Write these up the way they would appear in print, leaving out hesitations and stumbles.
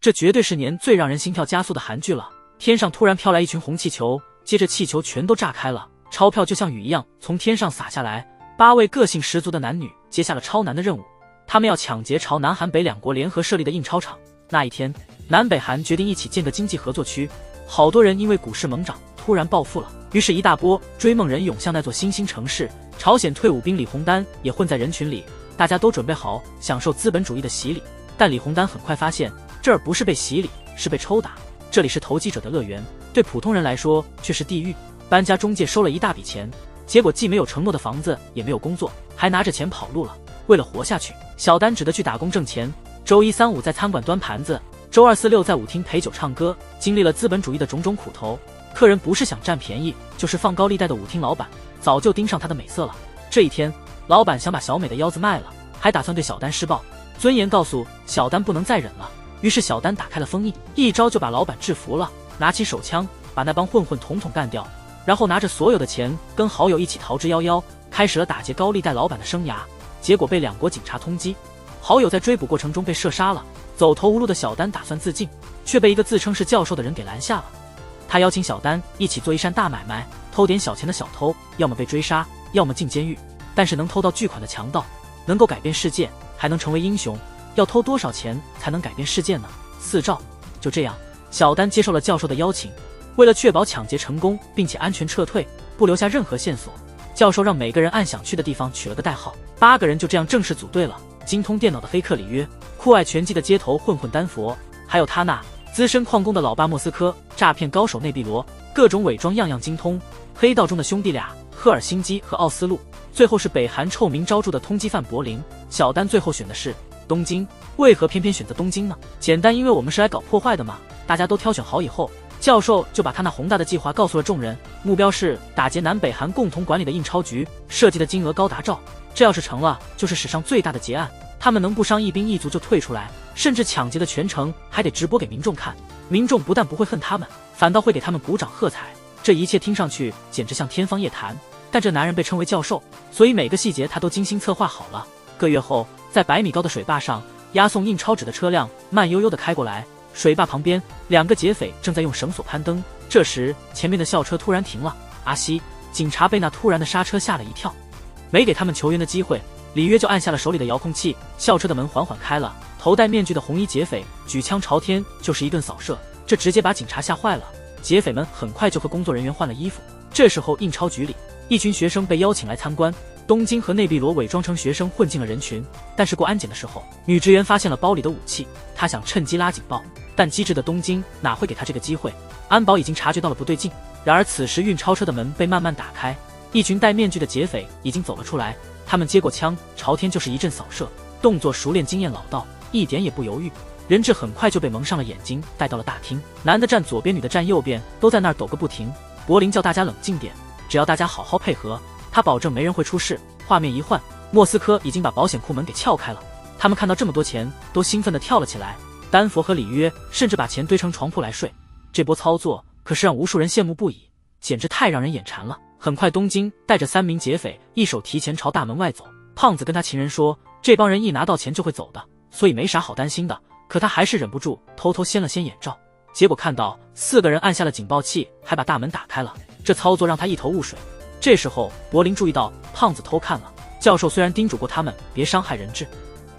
这绝对是年最让人心跳加速的韩剧了。天上突然飘来一群红气球，接着气球全都炸开了，钞票就像雨一样从天上洒下来。8位个性十足的男女接下了超难的任务，他们要抢劫朝南韩北两国联合设立的印钞厂。那一天，南北韩决定一起建个经济合作区，好多人因为股市猛涨突然暴富了，于是一大波追梦人涌向那座新兴城市。朝鲜退伍兵李洪丹也混在人群里，大家都准备好享受资本主义的洗礼。但李洪丹很快发现，这儿不是被洗礼，是被抽打。这里是投机者的乐园，对普通人来说却是地狱。搬家中介收了一大笔钱，结果既没有承诺的房子，也没有工作，还拿着钱跑路了。为了活下去，小丹只得去打工挣钱。周一3、5在餐馆端盘子，周2、4、6在舞厅陪酒唱歌，经历了资本主义的种种苦头。客人不是想占便宜，就是放高利贷的舞厅老板早就盯上他的美色了。这一天，老板想把小美的腰子卖了，还打算对小丹施暴。尊严告诉小丹不能再忍了，于是小丹打开了封印，一招就把老板制服了，拿起手枪把那帮混混统统干掉，然后拿着所有的钱跟好友一起逃之夭夭，开始了打劫高利贷老板的生涯。结果被2国警察通缉，好友在追捕过程中被射杀了。走投无路的小丹打算自尽，却被一个自称是教授的人给拦下了。他邀请小丹一起做一扇大买卖，偷点小钱的小偷要么被追杀，要么进监狱，但是能偷到巨款的强盗能够改变世界，还能成为英雄。要偷多少钱才能改变世界呢？4兆。就这样，小丹接受了教授的邀请。为了确保抢劫成功并且安全撤退，不留下任何线索，教授让每个人按想去的地方取了个代号。8个人就这样正式组队了：精通电脑的黑客里约，酷爱拳击的街头混混丹佛，还有他那资深矿工的老爸莫斯科，诈骗高手内碧罗，各种伪装样样精通。黑道中的兄弟俩赫尔辛基和奥斯陆，最后是北韩臭名昭著的通缉犯柏林。小丹最后选的是东京。为何偏偏选择东京呢？简单，因为我们是来搞破坏的嘛。大家都挑选好以后，教授就把他那宏大的计划告诉了众人，目标是打劫南北韩共同管理的印钞局，涉及的金额高达兆。这要是成了，就是史上最大的劫案。他们能不伤一兵一卒就退出来，甚至抢劫的全程还得直播给民众看。民众不但不会恨他们，反倒会给他们鼓掌喝彩。这一切听上去简直像天方夜谭，但这男人被称为教授，所以每个细节他都精心策划好了。个月后，在100米高的水坝上，押送印钞纸的车辆慢悠悠地开过来，水坝旁边2个劫匪正在用绳索攀登。这时前面的校车突然停了，阿西警察被那突然的刹车吓了一跳，没给他们求援的机会，里约就按下了手里的遥控器，校车的门缓缓开了，头戴面具的红衣劫匪举枪朝天就是一顿扫射，这直接把警察吓坏了。劫匪们很快就和工作人员换了衣服。这时候印钞局里，一群学生被邀请来参观。东京和内碧罗伪装成学生混进了人群，但是过安检的时候，女职员发现了包里的武器，她想趁机拉警报，但机智的东京哪会给她这个机会？安保已经察觉到了不对劲。然而此时运钞车的门被慢慢打开，一群戴面具的劫匪已经走了出来，他们接过枪朝天就是一阵扫射，动作熟练经验老道，一点也不犹豫。人质很快就被蒙上了眼睛，带到了大厅。男的站左边，女的站右边，都在那儿抖个不停。柏林叫大家冷静点，只要大家好好配合，他保证没人会出事。画面一换，莫斯科已经把保险库门给撬开了。他们看到这么多钱，都兴奋地跳了起来。丹佛和里约甚至把钱堆成床铺来睡。这波操作可是让无数人羡慕不已，简直太让人眼馋了。很快，东京带着3名劫匪一手提前朝大门外走。胖子跟他情人说，这帮人一拿到钱就会走的，所以没啥好担心的。可他还是忍不住偷偷掀了掀眼罩，结果看到4个人按下了警报器，还把大门打开了。这操作让他一头雾水。这时候柏林注意到胖子偷看了，教授虽然叮嘱过他们别伤害人质，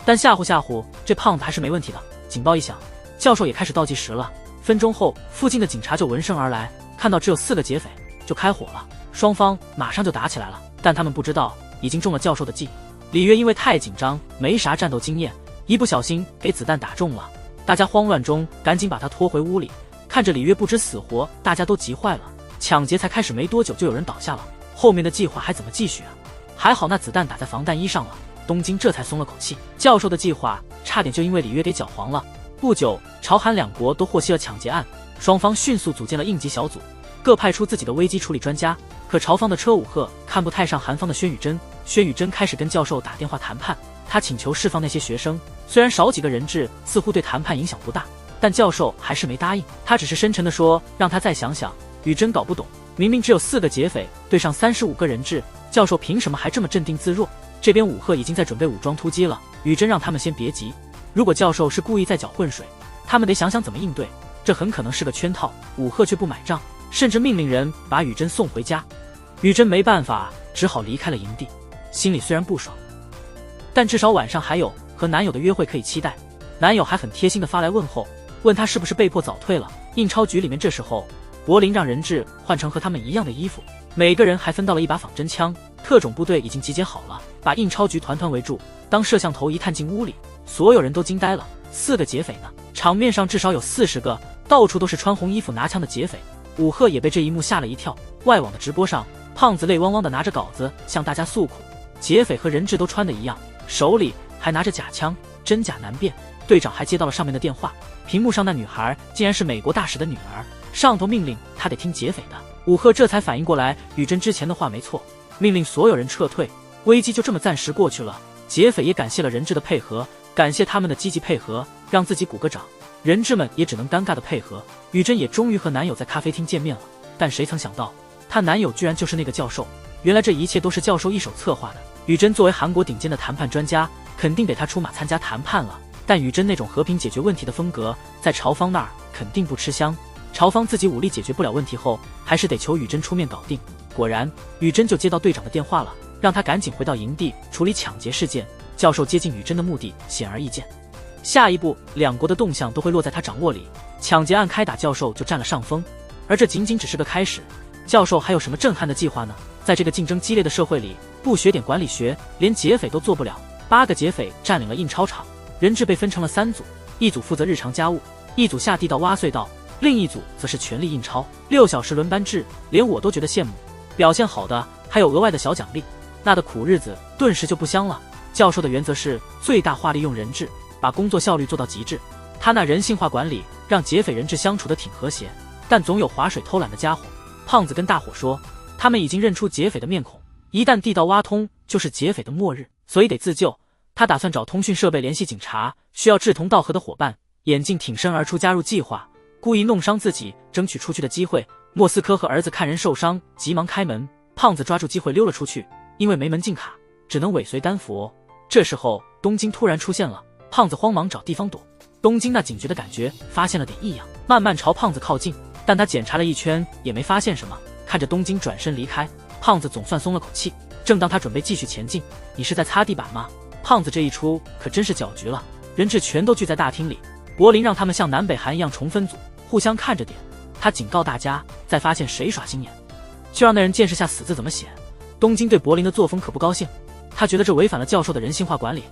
但吓唬吓唬这胖子还是没问题的。警报一响，教授也开始倒计时了。分钟后，附近的警察就闻声而来，看到只有4个劫匪就开火了，双方马上就打起来了。但他们不知道已经中了教授的计。里约因为太紧张，没啥战斗经验，一不小心给子弹打中了。大家慌乱中赶紧把他拖回屋里，看着里约不知死活，大家都急坏了。抢劫才开始没多久就有人倒下了，后面的计划还怎么继续啊？还好那子弹打在防弹衣上了，东京这才松了口气。教授的计划差点就因为里约给搅黄了。不久，朝韩2国都获悉了抢劫案，双方迅速组建了应急小组，各派出自己的危机处理专家。可朝方的车武赫看不太上韩方的宣宇珍，宣宇珍开始跟教授打电话谈判，他请求释放那些学生，虽然少几个人质似乎对谈判影响不大，但教授还是没答应。他只是深沉地说让他再想想。宇珍搞不懂，明明只有4个劫匪对上35个人质，教授凭什么还这么镇定自若？这边武赫已经在准备武装突击了，宇珍让他们先别急，如果教授是故意在搅浑水，他们得想想怎么应对，这很可能是个圈套。武赫却不买账，甚至命令人把雨珍送回家。雨珍没办法，只好离开了营地，心里虽然不爽，但至少晚上还有和男友的约会可以期待。男友还很贴心的发来问候，问他是不是被迫早退了。印钞局里面这时候，柏林让人质换成和他们一样的衣服，每个人还分到了一把仿真枪。特种部队已经集结好了，把印钞局团团围住。当摄像头一探进屋里，所有人都惊呆了，4个劫匪呢？场面上至少有40个，到处都是穿红衣服拿枪的劫匪。武赫也被这一幕吓了一跳。外网的直播上，胖子泪汪汪的拿着稿子向大家诉苦。劫匪和人质都穿的一样，手里还拿着假枪，真假难辨。队长还接到了上面的电话，屏幕上那女孩竟然是美国大使的女儿，上头命令他得听劫匪的。武赫这才反应过来，雨珍之前的话没错，命令所有人撤退。危机就这么暂时过去了。劫匪也感谢了人质的配合，感谢他们的积极配合，让自己鼓个掌。人质们也只能尴尬的配合。雨珍也终于和男友在咖啡厅见面了，但谁曾想到，她男友居然就是那个教授。原来这一切都是教授一手策划的。雨珍作为韩国顶尖的谈判专家，肯定得他出马参加谈判了。但雨珍那种和平解决问题的风格，在朝方那儿肯定不吃香。朝方自己武力解决不了问题后，还是得求雨珍出面搞定。果然，雨珍就接到队长的电话了，让他赶紧回到营地处理抢劫事件。教授接近雨珍的目的显而易见，下一步两国的动向都会落在他掌握里。抢劫案开打，教授就占了上风。而这仅仅只是个开始，教授还有什么震撼的计划呢？在这个竞争激烈的社会里，不学点管理学，连劫匪都做不了。8个劫匪占领了印钞厂。人质被分成了3组，一组负责日常家务，一组下地道挖隧道，另一组则是全力印钞，6小时轮班制，连我都觉得羡慕。表现好的还有额外的小奖励，那的苦日子顿时就不香了。教授的原则是最大化利用人质，把工作效率做到极致。他那人性化管理让劫匪人质相处得挺和谐，但总有划水偷懒的家伙。胖子跟大伙说，他们已经认出劫匪的面孔，一旦地道挖通，就是劫匪的末日，所以得自救。他打算找通讯设备联系警察，需要志同道合的伙伴。眼镜挺身而出加入计划，故意弄伤自己，争取出去的机会。莫斯科和儿子看人受伤，急忙开门。胖子抓住机会溜了出去，因为没门禁卡，只能尾随丹佛。这时候东京突然出现了，胖子慌忙找地方躲。东京那警觉的感觉发现了点异样，慢慢朝胖子靠近，但他检查了一圈也没发现什么。看着东京转身离开，胖子总算松了口气。正当他准备继续前进，你是在擦地板吗？胖子这一出可真是搅局了，人质全都聚在大厅里。柏林让他们像南北韩一样重分组，互相看着点。他警告大家，再发现谁耍心眼，就让那人见识下死字怎么写。东京对柏林的作风可不高兴，他觉得这违反了教授的人性化管理。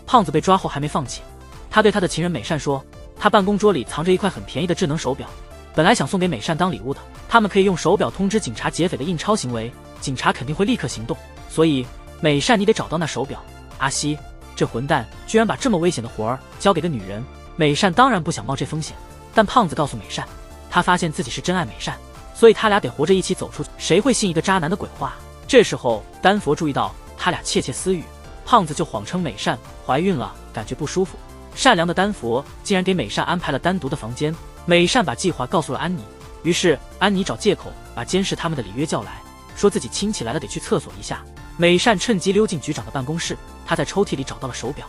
胖子被抓后还没放弃，他对他的情人美善说，他办公桌里藏着一块很便宜的智能手表，本来想送给美善当礼物的。他们可以用手表通知警察劫匪的印钞行为，警察肯定会立刻行动，所以美善你得找到那手表。阿西，这混蛋居然把这么危险的活儿交给个女人。美善当然不想冒这风险，但胖子告诉美善，他发现自己是真爱美善，所以他俩得活着一起走出去，谁会信一个渣男的鬼话？这时候丹佛注意到他俩窃窃私语，胖子就谎称美善怀孕了，感觉不舒服。善良的丹佛竟然给美善安排了单独的房间。美善把计划告诉了安妮，于是安妮找借口把监视他们的里约叫来，说自己亲戚来了得去厕所一下。美善趁机溜进局长的办公室，他在抽屉里找到了手表。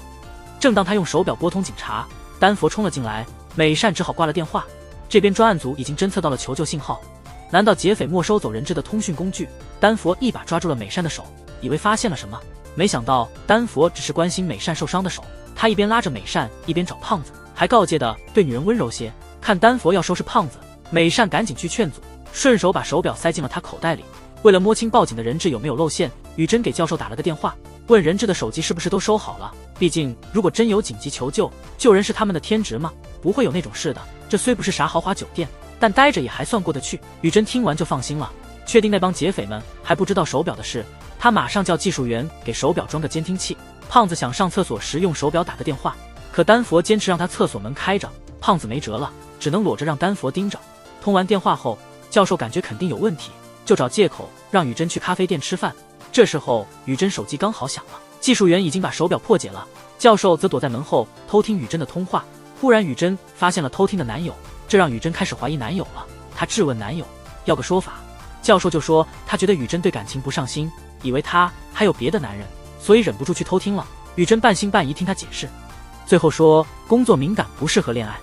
正当他用手表拨通警察，丹佛冲了进来，美善只好挂了电话。这边专案组已经侦测到了求救信号，难道劫匪没收走人质的通讯工具？丹佛一把抓住了美善的手，以为发现了什么，没想到丹佛只是关心美善受伤的手。他一边拉着美善，一边找胖子，还告诫的对女人温柔些。看丹佛要收拾胖子，美善赶紧去劝阻，顺手把手表塞进了他口袋里。为了摸清报警的人质有没有露馅，雨珍给教授打了个电话，问人质的手机是不是都收好了。毕竟如果真有紧急求救，救人是他们的天职嘛，不会有那种事的。这虽不是啥豪华酒店，但待着也还算过得去。雨珍听完就放心了，确定那帮劫匪们还不知道手表的事，他马上叫技术员给手表装个监听器。胖子想上厕所时用手表打个电话，可丹佛坚持让他厕所门开着，胖子没辙了，只能裸着让丹佛盯着。通完电话后，教授感觉肯定有问题，就找借口让雨珍去咖啡店吃饭。这时候雨珍手机刚好响了，技术员已经把手表破解了，教授则躲在门后偷听雨珍的通话。忽然雨珍发现了偷听的男友，这让雨珍开始怀疑男友了。她质问男友要个说法，教授就说他觉得雨珍对感情不上心，以为他还有别的男人，所以忍不住去偷听了。雨珍半信半疑听他解释，最后说工作敏感不适合恋爱。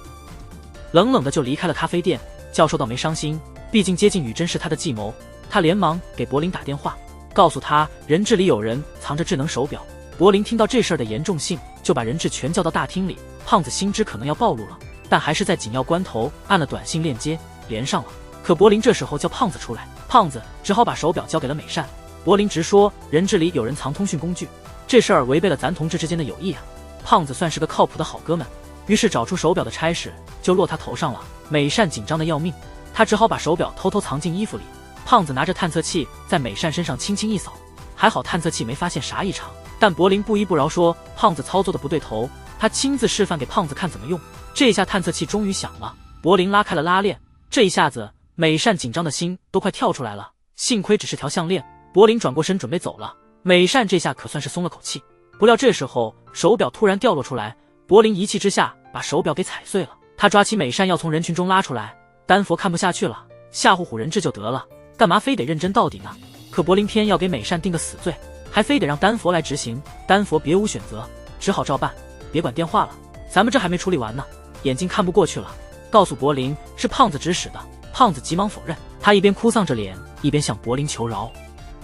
冷冷的就离开了咖啡店。教授倒没伤心，毕竟接近雨珍是他的计谋。他连忙给柏林打电话，告诉他人质里有人藏着智能手表。柏林听到这事儿的严重性，就把人质全叫到大厅里。胖子心知可能要暴露了，但还是在紧要关头按了短信链接，连上了。可柏林这时候叫胖子出来，胖子只好把手表交给了美善。柏林直说人质里有人藏通讯工具，这事儿违背了咱同志之间的友谊啊。胖子算是个靠谱的好哥们，于是找出手表的差事就落他头上了。美善紧张的要命，他只好把手表偷偷藏进衣服里。胖子拿着探测器在美善身上轻轻一扫，还好探测器没发现啥异常。但柏林不依不饶说胖子操作的不对头，他亲自示范给胖子看怎么用。这下探测器终于响了，柏林拉开了拉链，这一下子美善紧张的心都快跳出来了。幸亏只是条项链，柏林转过身准备走了，美善这下可算是松了口气。不料这时候手表突然掉落出来，柏林一气之下把手表给踩碎了。他抓起美善要从人群中拉出来，丹佛看不下去了，吓唬唬人质就得了，干嘛非得认真到底呢？可柏林偏要给美善定个死罪，还非得让丹佛来执行。丹佛别无选择，只好照办。别管电话了，咱们这还没处理完呢。眼睛看不过去了，告诉柏林是胖子指使的。胖子急忙否认，他一边哭丧着脸，一边向柏林求饶。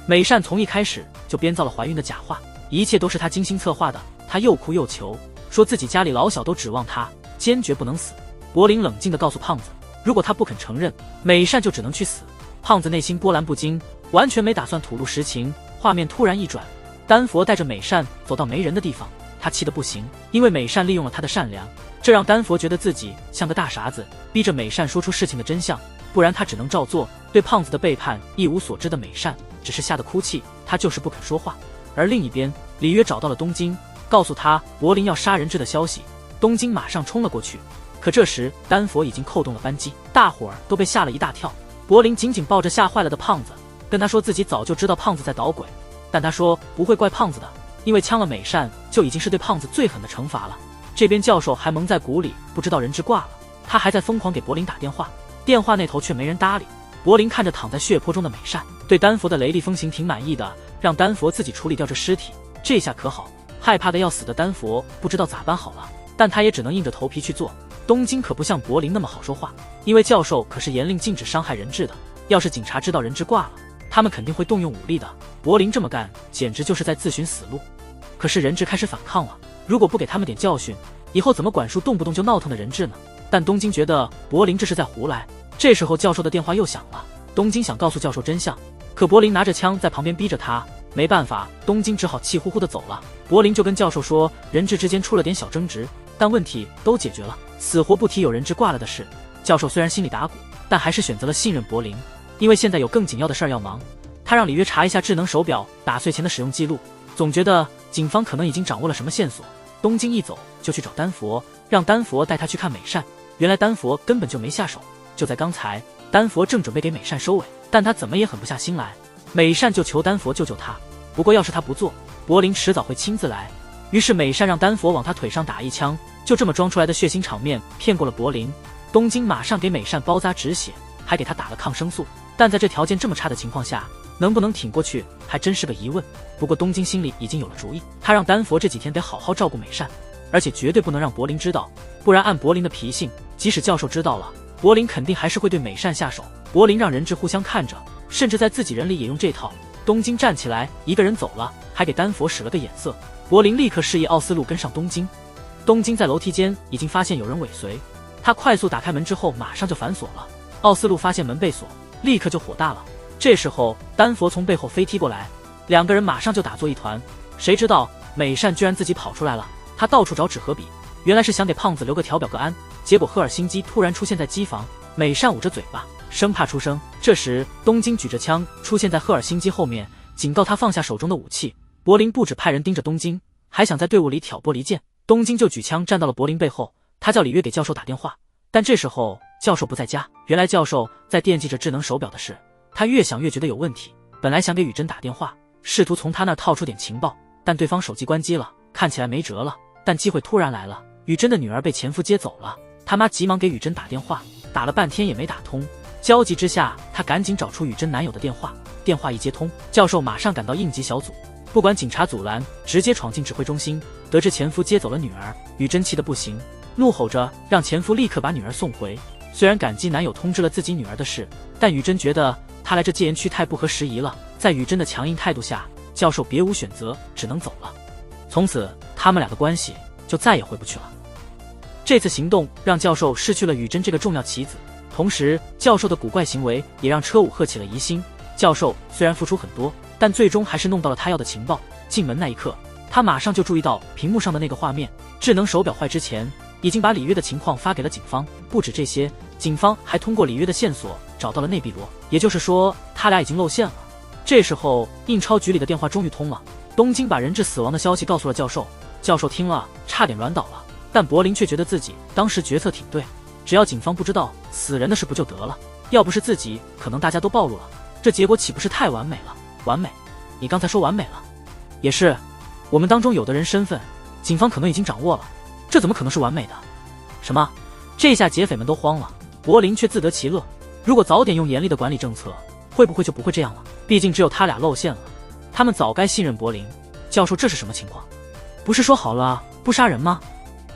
美善从一开始就编造了怀孕的假话，一切都是他精心策划的。他又哭又求，说自己家里老小都指望他，坚决不能死。柏林冷静地告诉胖子，如果他不肯承认，美善就只能去死。胖子内心波澜不惊，完全没打算吐露实情。画面突然一转，丹佛带着美善走到没人的地方，他气得不行，因为美善利用了他的善良，这让丹佛觉得自己像个大傻子，逼着美善说出事情的真相，不然他只能照做。对胖子的背叛一无所知的美善只是吓得哭泣，他就是不肯说话。而另一边，里约找到了东京，告诉他柏林要杀人质的消息。东京马上冲了过去，可这时丹佛已经扣动了扳机，大伙儿都被吓了一大跳。柏林紧紧抱着吓坏了的胖子，跟他说自己早就知道胖子在捣鬼，但他说不会怪胖子的，因为枪了美善就已经是对胖子最狠的惩罚了。这边教授还蒙在鼓里，不知道人质挂了，他还在疯狂给柏林打电话，电话那头却没人搭理。柏林看着躺在血泊中的美善，对丹佛的雷厉风行挺满意的，让丹佛自己处理掉这尸体。这下可好，害怕的要死的丹佛不知道咋办好了，但他也只能硬着头皮去做。东京可不像柏林那么好说话，因为教授可是严令禁止伤害人质的，要是警察知道人质挂了，他们肯定会动用武力的。柏林这么干简直就是在自寻死路。可是人质开始反抗了，如果不给他们点教训，以后怎么管束动不动就闹腾的人质呢？但东京觉得柏林这是在胡来。这时候教授的电话又响了，东京想告诉教授真相，可柏林拿着枪在旁边逼着他，没办法，东京只好气呼呼的走了。柏林就跟教授说人质之间出了点小争执，但问题都解决了，死活不提有人质挂了的事。教授虽然心里打鼓，但还是选择了信任柏林，因为现在有更紧要的事儿要忙。他让里约查一下智能手表打碎前的使用记录，总觉得警方可能已经掌握了什么线索。东京一走就去找丹佛，让丹佛带他去看美善。原来丹佛根本就没下手，就在刚才，丹佛正准备给美善收尾，但他怎么也狠不下心来。美善就求丹佛救救他，不过要是他不做，柏林迟早会亲自来。于是美善让丹佛往他腿上打一枪，就这么装出来的血腥场面骗过了柏林。东京马上给美善包扎止血，还给他打了抗生素，但在这条件这么差的情况下，能不能挺过去还真是个疑问。不过东京心里已经有了主意，他让丹佛这几天得好好照顾美善，而且绝对不能让柏林知道，不然按柏林的脾性，即使教授知道了，柏林肯定还是会对美善下手。柏林让人质互相看着，甚至在自己人里也用这套。东京站起来一个人走了，还给丹佛使了个眼色。柏林立刻示意奥斯陆跟上东京。东京在楼梯间已经发现有人尾随，他快速打开门之后马上就反锁了。奥斯陆发现门被锁，立刻就火大了。这时候丹佛从背后飞踢过来，两个人马上就打作一团。谁知道美善居然自己跑出来了，他到处找纸和笔，原来是想给胖子留个调表个安。结果赫尔辛基突然出现在机房，美善捂着嘴巴生怕出声。这时东京举着枪出现在赫尔辛基后面，警告他放下手中的武器。柏林不止派人盯着东京，还想在队伍里挑拨离间。东京就举枪站到了柏林背后，他叫里约给教授打电话，但这时候教授不在家。原来教授在惦记着智能手表的事，他越想越觉得有问题。本来想给雨珍打电话，试图从他那儿套出点情报，但对方手机关机了，看起来没辙了。但机会突然来了，雨珍的女儿被前夫接走了，他妈急忙给雨珍打电话，打了半天也没打通。焦急之下，他赶紧找出雨珍男友的电话，电话一接通，教授马上赶到应急小组，不管警察阻拦，直接闯进指挥中心。得知前夫接走了女儿，雨珍气得不行，怒吼着让前夫立刻把女儿送回。虽然感激男友通知了自己女儿的事，但雨珍觉得他来这戒严区太不合时宜了。在雨珍的强硬态度下，教授别无选择，只能走了。从此，他们俩的关系就再也回不去了。这次行动让教授失去了雨珍这个重要棋子，同时教授的古怪行为也让车武赫起了疑心。教授虽然付出很多，但最终还是弄到了他要的情报。进门那一刻，他马上就注意到屏幕上的那个画面，智能手表坏之前已经把里约的情况发给了警方。不止这些，警方还通过里约的线索找到了内比罗，也就是说他俩已经露馅了。这时候印钞局里的电话终于通了，东京把人质死亡的消息告诉了教授。教授听了差点软倒了，但柏林却觉得自己当时决策挺对，只要警方不知道死人的事不就得了，要不是自己，可能大家都暴露了，这结果岂不是太完美了？完美？你刚才说完美了？也是，我们当中有的人身份警方可能已经掌握了，这怎么可能是完美的？什么？这下劫匪们都慌了，柏林却自得其乐。如果早点用严厉的管理政策，会不会就不会这样了？毕竟只有他俩露馅了，他们早该信任柏林。教授，这是什么情况？不是说好了不杀人吗？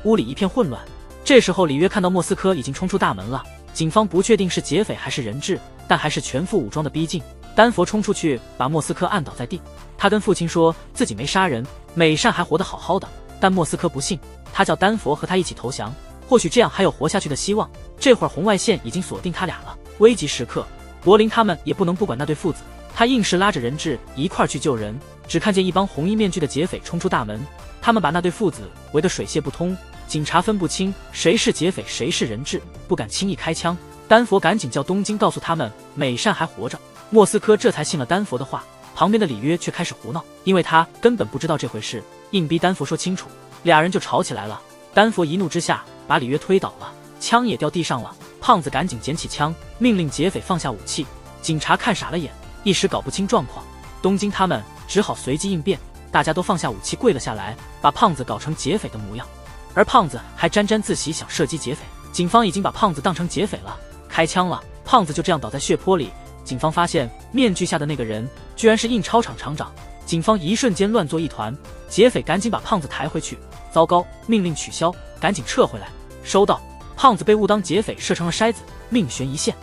屋里一片混乱。这时候里约看到莫斯科已经冲出大门了，警方不确定是劫匪还是人质，但还是全副武装的逼近。丹佛冲出去把莫斯科按倒在地，他跟父亲说自己没杀人，美善还活得好好的。但莫斯科不信，他叫丹佛和他一起投降，或许这样还有活下去的希望。这会儿红外线已经锁定他俩了，危急时刻柏林他们也不能不管那对父子，他硬是拉着人质一块儿去救人。只看见一帮红衣面具的劫匪冲出大门，他们把那对父子围得水泄不通，警察分不清谁是劫匪谁是人质，不敢轻易开枪。丹佛赶紧叫东京告诉他们美善还活着，莫斯科这才信了丹佛的话。旁边的里约却开始胡闹，因为他根本不知道这回事，硬逼丹佛说清楚，俩人就吵起来了。丹佛一怒之下把里约推倒了，枪也掉地上了。胖子赶紧捡起枪，命令劫匪放下武器。警察看傻了眼，一时搞不清状况。东京他们只好随机应变，大家都放下武器跪了下来，把胖子搞成劫匪的模样。而胖子还沾沾自喜，想射击劫匪。警方已经把胖子当成劫匪了，开枪了，胖子就这样倒在血泊里。警方发现面具下的那个人居然是印钞厂厂长，警方一瞬间乱作一团，劫匪赶紧把胖子抬回去。糟糕，命令取消，赶紧撤回来。收到。胖子被误当劫匪射成了筛子，命悬一线。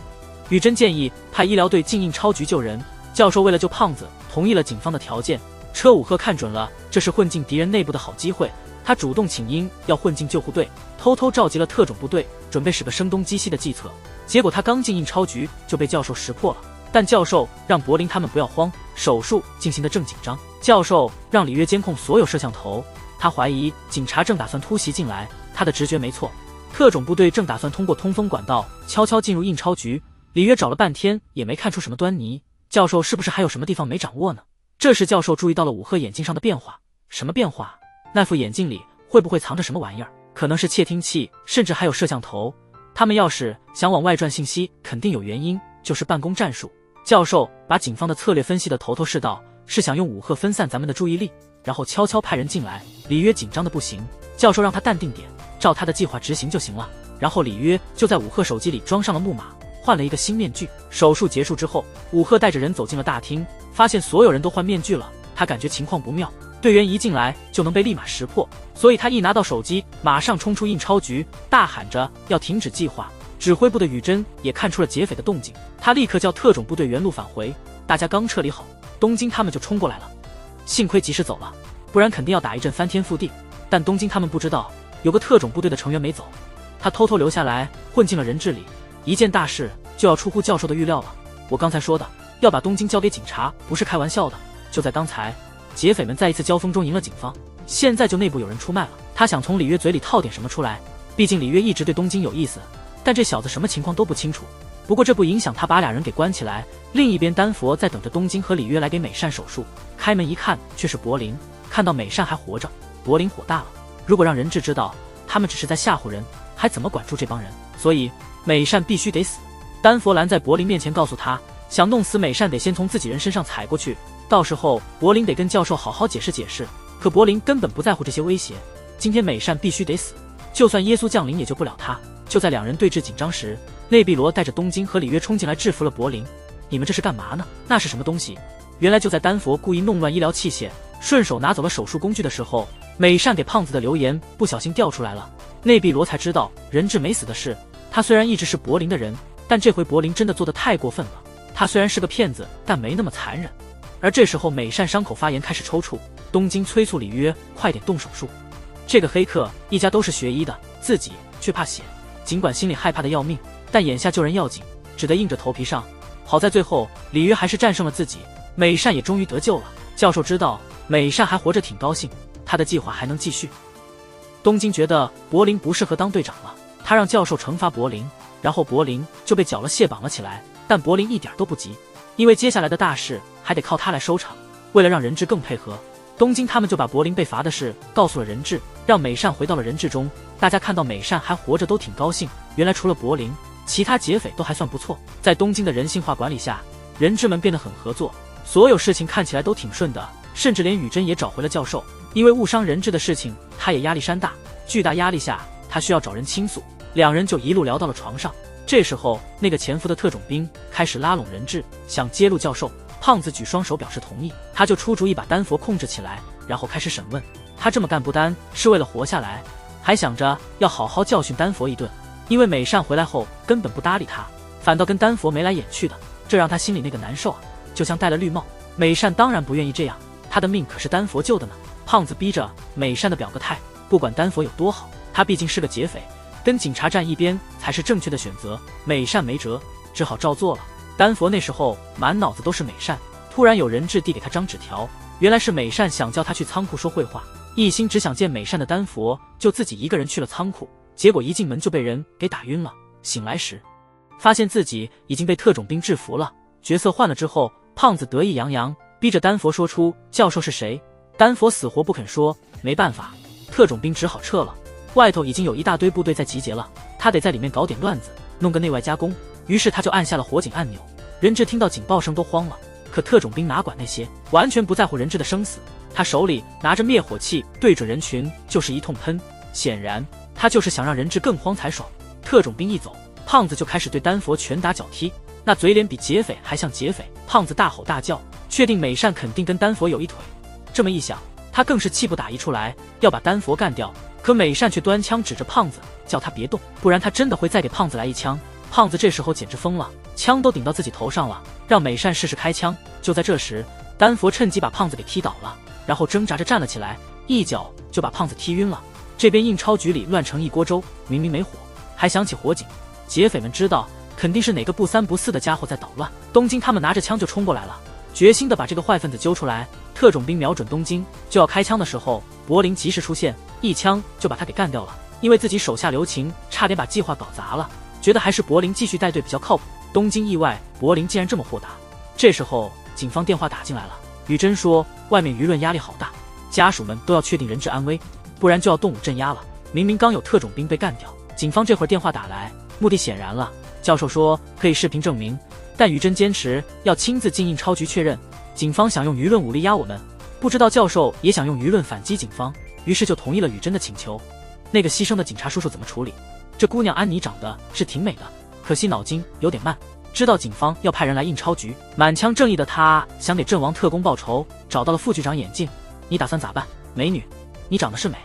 宇珍建议派医疗队进印钞局救人，教授为了救胖子同意了警方的条件。车武赫看准了这是混进敌人内部的好机会，他主动请缨要混进救护队，偷偷召集了特种部队，准备使个声东击西的计策。结果他刚进印钞局就被教授识破了，但教授让柏林他们不要慌，手术进行得正紧张。教授让里约监控所有摄像头，他怀疑警察正打算突袭进来，他的直觉没错，特种部队正打算通过通风管道悄悄进入印钞局。里约找了半天也没看出什么端倪，教授是不是还有什么地方没掌握呢？这时教授注意到了武赫眼镜上的变化。什么变化？那副眼镜里会不会藏着什么玩意儿？可能是窃听器，甚至还有摄像头。他们要是想往外转信息，肯定有原因，就是办公战术。教授把警方的策略分析得头头是道，是想用武赫分散咱们的注意力，然后悄悄派人进来。里约紧张的不行，教授让他淡定点，照他的计划执行就行了。然后里约就在武赫手机里装上了木马，换了一个新面具。手术结束之后，武赫带着人走进了大厅，发现所有人都换面具了，他感觉情况不妙，队员一进来就能被立马识破，所以他一拿到手机马上冲出印钞局，大喊着要停止计划。指挥部的宇珍也看出了劫匪的动静，他立刻叫特种部队原路返回。大家刚撤离好，东京他们就冲过来了，幸亏及时走了，不然肯定要打一阵翻天覆地。但东京他们不知道有个特种部队的成员没走，他偷偷留下来混进了人质里，一件大事就要出乎教授的预料了。我刚才说的要把东京交给警察不是开玩笑的，就在刚才劫匪们在一次交锋中赢了警方，现在就内部有人出卖了。他想从里约嘴里套点什么出来，毕竟里约一直对东京有意思，但这小子什么情况都不清楚。不过这不影响他把俩人给关起来。另一边丹佛在等着东京和里约来给美善手术，开门一看却是柏林。看到美善还活着，柏林火大了，如果让人质知道他们只是在吓唬人，还怎么管住这帮人？所以美善必须得死。丹佛拦在柏林面前告诉他，想弄死美善得先从自己人身上踩过去，到时候柏林得跟教授好好解释解释。可柏林根本不在乎这些威胁，今天美善必须得死，就算耶稣降临也救不了他。就在两人对峙紧张时，内比罗带着东京和里约冲进来制服了柏林。你们这是干嘛呢？那是什么东西？原来就在丹佛故意弄乱医疗器械，顺手拿走了手术工具的时候，美善给胖子的留言不小心掉出来了。内壁罗才知道人质没死的事。他虽然一直是柏林的人，但这回柏林真的做得太过分了。他虽然是个骗子，但没那么残忍。而这时候美善伤口发炎开始抽搐，东京催促李约快点动手术。这个黑客一家都是学医的，自己却怕血，尽管心里害怕的要命，但眼下救人要紧，只得硬着头皮上。好在最后李约还是战胜了自己，美善也终于得救了。教授知道美善还活着挺高兴，他的计划还能继续。东京觉得柏林不适合当队长了，他让教授惩罚柏林，然后柏林就被缴了械绑了起来。但柏林一点都不急，因为接下来的大事还得靠他来收场。为了让人质更配合，东京他们就把柏林被罚的事告诉了人质，让美善回到了人质中。大家看到美善还活着都挺高兴，原来除了柏林，其他劫匪都还算不错。在东京的人性化管理下，人质们变得很合作，所有事情看起来都挺顺的，甚至连宇珍也找回了教授。因为误伤人质的事情，他也压力山大，巨大压力下他需要找人倾诉，两人就一路聊到了床上。这时候那个潜伏的特种兵开始拉拢人质，想揭露教授。胖子举双手表示同意，他就出主意把丹佛控制起来，然后开始审问。他这么干不单是为了活下来，还想着要好好教训丹佛一顿。因为美善回来后根本不搭理他，反倒跟丹佛眉来眼去的，这让他心里那个难受啊，就像戴了绿帽。美善当然不愿意这样，他的命可是丹佛救的呢。胖子逼着美善的表个态，不管丹佛有多好，他毕竟是个劫匪，跟警察站一边才是正确的选择。美善没辙，只好照做了。丹佛那时候满脑子都是美善，突然有人质递给他张纸条，原来是美善想叫他去仓库说会话。一心只想见美善的丹佛就自己一个人去了仓库，结果一进门就被人给打晕了。醒来时发现自己已经被特种兵制服了。角色换了之后，胖子得意洋洋，逼着丹佛说出教授是谁。丹佛死活不肯说，没办法，特种兵只好撤了。外头已经有一大堆部队在集结了，他得在里面搞点乱子，弄个内外夹攻。于是他就按下了火警按钮。人质听到警报声都慌了，可特种兵哪管那些，完全不在乎人质的生死。他手里拿着灭火器，对准人群就是一通喷。显然他就是想让人质更慌才爽。特种兵一走，胖子就开始对丹佛拳打脚踢，那嘴脸比劫匪还像劫匪。胖子大吼大叫，确定美善肯定跟丹佛有一腿。这么一想，他更是气不打一处来，要把丹佛干掉。可美善却端枪指着胖子，叫他别动，不然他真的会再给胖子来一枪。胖子这时候简直疯了，枪都顶到自己头上了，让美善试试开枪。就在这时，丹佛趁机把胖子给踢倒了，然后挣扎着站了起来，一脚就把胖子踢晕了。这边印钞局里乱成一锅粥，明明没火，还响起火警。劫匪们知道肯定是哪个不三不四的家伙在捣乱，东京他们拿着枪就冲过来了，决心的把这个坏分子揪出来。特种兵瞄准东京就要开枪的时候，柏林及时出现，一枪就把他给干掉了。因为自己手下留情，差点把计划搞砸了，觉得还是柏林继续带队比较靠谱。东京意外柏林竟然这么豁达。这时候警方电话打进来了，宇珍说外面舆论压力好大，家属们都要确定人质安危，不然就要动武镇压了。明明刚有特种兵被干掉，警方这会儿电话打来，目的显然了。教授说可以视频证明，但宇珍坚持要亲自进印钞局确认。警方想用舆论武力压我们，不知道教授也想用舆论反击警方，于是就同意了宇珍的请求。那个牺牲的警察叔叔怎么处理？这姑娘安妮长得是挺美的，可惜脑筋有点慢。知道警方要派人来印钞局，满腔正义的他想给阵亡特工报仇，找到了副局长眼镜。你打算咋办？美女，你长得是美，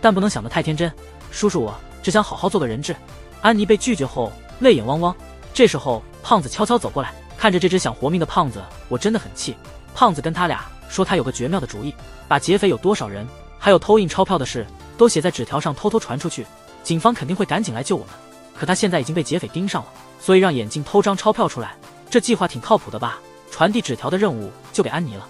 但不能想得太天真。叔叔我只想好好做个人质。安妮被拒绝后泪眼汪汪。这时候胖子悄悄走过来，看着这只想活命的胖子，我真的很气。胖子跟他俩说他有个绝妙的主意，把劫匪有多少人，还有偷印钞票的事都写在纸条上，偷偷传出去，警方肯定会赶紧来救我们。可他现在已经被劫匪盯上了，所以让眼镜偷张钞票出来，这计划挺靠谱的吧？传递纸条的任务就给安妮了，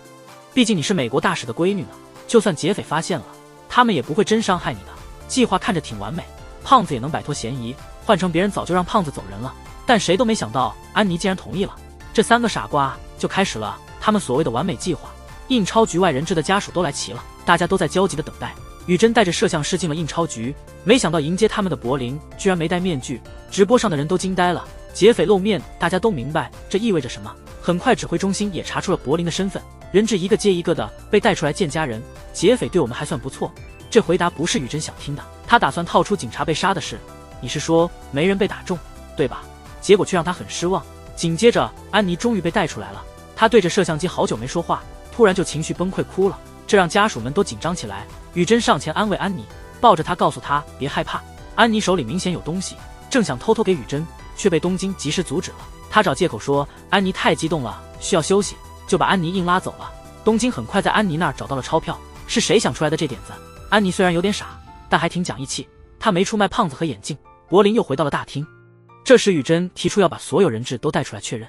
毕竟你是美国大使的闺女呢，就算劫匪发现了，他们也不会真伤害你的。计划看着挺完美，胖子也能摆脱嫌疑，换成别人早就让胖子走人了。但谁都没想到安妮竟然同意了。这三个傻瓜就开始了他们所谓的完美计划。印钞局外人质的家属都来齐了，大家都在焦急的等待。宇珍带着摄像师进了印钞局，没想到迎接他们的柏林居然没戴面具，直播上的人都惊呆了。劫匪露面，大家都明白这意味着什么。很快指挥中心也查出了柏林的身份，人质一个接一个的被带出来见家人。劫匪对我们还算不错。这回答不是宇珍想听的，他打算套出警察被杀的事。你是说没人被打中，对吧？结果却让他很失望。紧接着安妮终于被带出来了，她对着摄像机好久没说话，突然就情绪崩溃哭了，这让家属们都紧张起来。宇珍上前安慰安妮，抱着她告诉她别害怕，安妮手里明显有东西，正想偷偷给雨珍，却被东京及时阻止了。他找借口说安妮太激动了，需要休息，就把安妮硬拉走了。东京很快在安妮那儿找到了钞票，是谁想出来的这点子？安妮虽然有点傻，但还挺讲义气，她没出卖胖子和眼镜。柏林又回到了大厅，这时雨珍提出要把所有人质都带出来确认。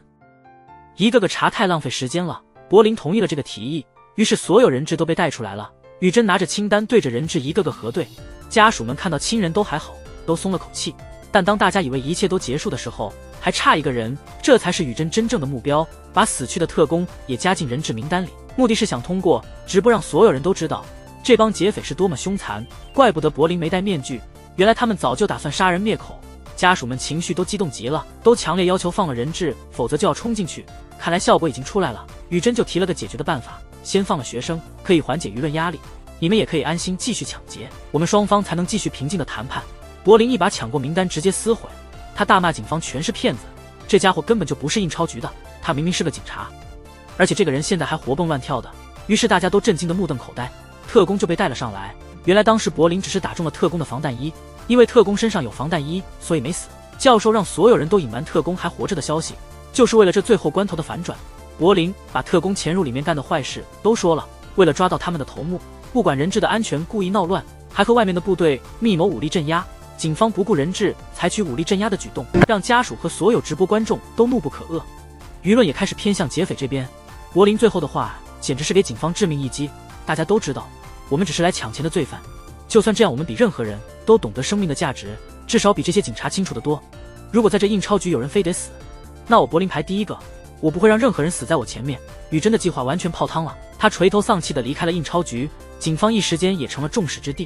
一个个查太浪费时间了，柏林同意了这个提议，于是所有人质都被带出来了。雨珍拿着清单对着人质一个个核对，家属们看到亲人都还好，都松了口气。但当大家以为一切都结束的时候，还差一个人，这才是雨珍真正的目标，把死去的特工也加进人质名单里，目的是想通过直播让所有人都知道这帮劫匪是多么凶残。怪不得柏林没戴面具，原来他们早就打算杀人灭口。家属们情绪都激动极了，都强烈要求放了人质，否则就要冲进去。看来效果已经出来了，雨珍就提了个解决的办法，先放了学生，可以缓解舆论压力，你们也可以安心继续抢劫，我们双方才能继续平静的谈判。柏林一把抢过名单直接撕毁，他大骂警方全是骗子，这家伙根本就不是印钞局的，他明明是个警察，而且这个人现在还活蹦乱跳的。于是大家都震惊的目瞪口呆，特工就被带了上来。原来当时柏林只是打中了特工的防弹衣，因为特工身上有防弹衣，所以没死。教授让所有人都隐瞒特工还活着的消息，就是为了这最后关头的反转。柏林把特工潜入里面干的坏事都说了，为了抓到他们的头目，不管人质的安全故意闹乱，还和外面的部队密谋武力镇压。警方不顾人质，采取武力镇压的举动，让家属和所有直播观众都怒不可遏，舆论也开始偏向劫匪这边。柏林最后的话简直是给警方致命一击，大家都知道我们只是来抢钱的罪犯，就算这样我们比任何人都懂得生命的价值，至少比这些警察清楚得多。如果在这印钞局有人非得死，那我柏林排第一个，我不会让任何人死在我前面。雨珍的计划完全泡汤了，他垂头丧气地离开了印钞局，警方一时间也成了众矢之的。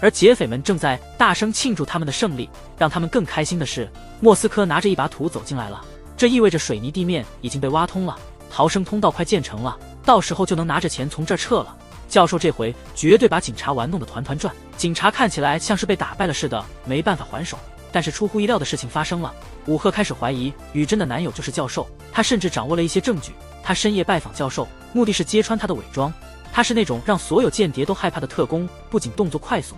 而劫匪们正在大声庆祝他们的胜利，让他们更开心的是，莫斯科拿着一把土走进来了，这意味着水泥地面已经被挖通了，逃生通道快建成了，到时候就能拿着钱从这儿撤了。教授这回绝对把警察玩弄得团团转，警察看起来像是被打败了似的，没办法还手。但是出乎意料的事情发生了，武赫开始怀疑雨珍的男友就是教授，他甚至掌握了一些证据。他深夜拜访教授，目的是揭穿他的伪装。他是那种让所有间谍都害怕的特工，不仅动作快速，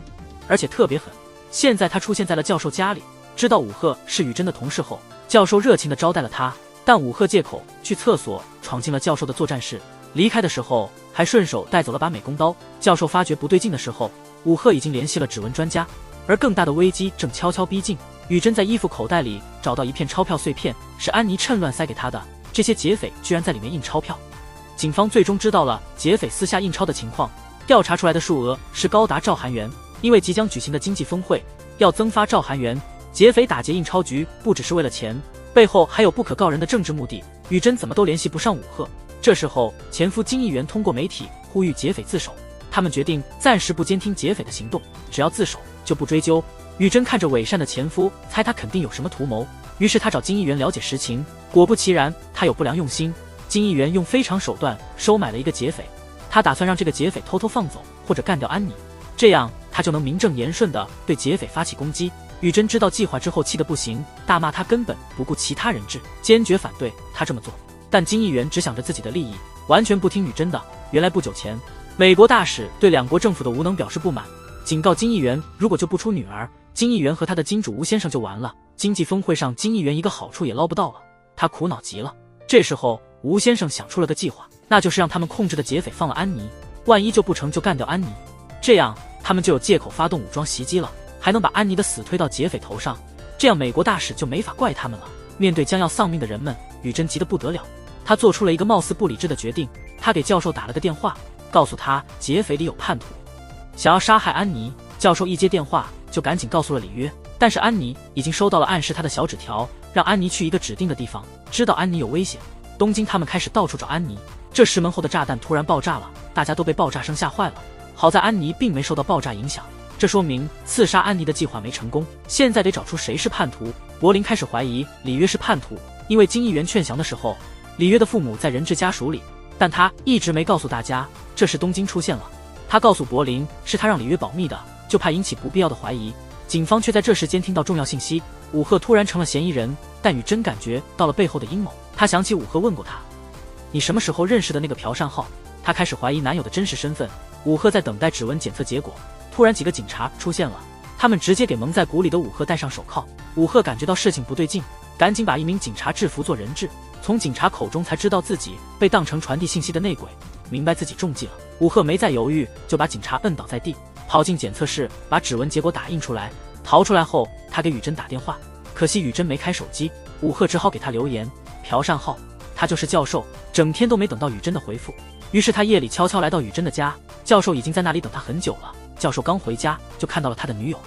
而且特别狠。现在他出现在了教授家里，知道武赫是雨珍的同事后，教授热情地招待了他。但武赫借口去厕所，闯进了教授的作战室，离开的时候还顺手带走了把美工刀。教授发觉不对劲的时候，武赫已经联系了指纹专家，而更大的危机正悄悄逼近。雨珍在衣服口袋里找到一片钞票碎片，是安妮趁乱塞给他的。这些劫匪居然在里面印钞票。警方最终知道了劫匪私下印钞的情况，调查出来的数额是高达兆韩元。因为即将举行的经济峰会要增发兆韩元，劫匪打劫印钞局不只是为了钱，背后还有不可告人的政治目的。雨珍怎么都联系不上武赫。这时候前夫金议员通过媒体呼吁劫匪自首，他们决定暂时不监听劫匪的行动，只要自首就不追究。雨珍看着伪善的前夫，猜他肯定有什么图谋，于是他找金议员了解实情。果不其然，他有不良用心。金议员用非常手段收买了一个劫匪，他打算让这个劫匪偷偷放走或者干掉安妮，这样他就能名正言顺地对劫匪发起攻击。雨珍知道计划之后气得不行，大骂他根本不顾其他人质，坚决反对他这么做。但金议员只想着自己的利益，完全不听雨珍的。原来不久前，美国大使对两国政府的无能表示不满，警告金议员如果救不出女儿，金议员和他的金主吴先生就完了。经济峰会上金议员一个好处也捞不到了，他苦恼极了。这时候吴先生想出了个计划，那就是让他们控制的劫匪放了安妮，万一救不成就干掉安妮，这样他们就有借口发动武装袭击了，还能把安妮的死推到劫匪头上，这样美国大使就没法怪他们了。面对将要丧命的人们，雨珍急得不得了，他做出了一个貌似不理智的决定。他给教授打了个电话，告诉他劫匪里有叛徒，想要杀害安妮。教授一接电话就赶紧告诉了里约，但是安妮已经收到了暗示他的小纸条，让安妮去一个指定的地方，知道安妮有危险。东京他们开始到处找安妮，这石门后的炸弹突然爆炸了，大家都被爆炸声吓坏了。好在安妮并没受到爆炸影响，这说明刺杀安妮的计划没成功。现在得找出谁是叛徒。柏林开始怀疑里约是叛徒，因为金议员劝降的时候，里约的父母在人质家属里，但他一直没告诉大家。这时东京出现了，他告诉柏林是他让里约保密的，就怕引起不必要的怀疑。警方却在这时间听到重要信息，武赫突然成了嫌疑人。但雨珍感觉到了背后的阴谋，他想起武赫问过他，你什么时候认识的那个朴善浩？他开始怀疑男友的真实身份。武赫在等待指纹检测结果，突然几个警察出现了，他们直接给蒙在鼓里的武赫戴上手铐。武赫感觉到事情不对劲，赶紧把一名警察制服做人质。从警察口中才知道自己被当成传递信息的内鬼，明白自己中计了。武赫没再犹豫，就把警察摁倒在地，跑进检测室，把指纹结果打印出来。逃出来后，他给雨珍打电话，可惜雨珍没开手机，武赫只好给他留言：朴善浩，他就是教授。整天都没等到雨珍的回复，于是他夜里悄悄来到雨珍的家，教授已经在那里等他很久了。教授刚回家就看到了他的女友，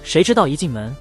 谁知道一进门，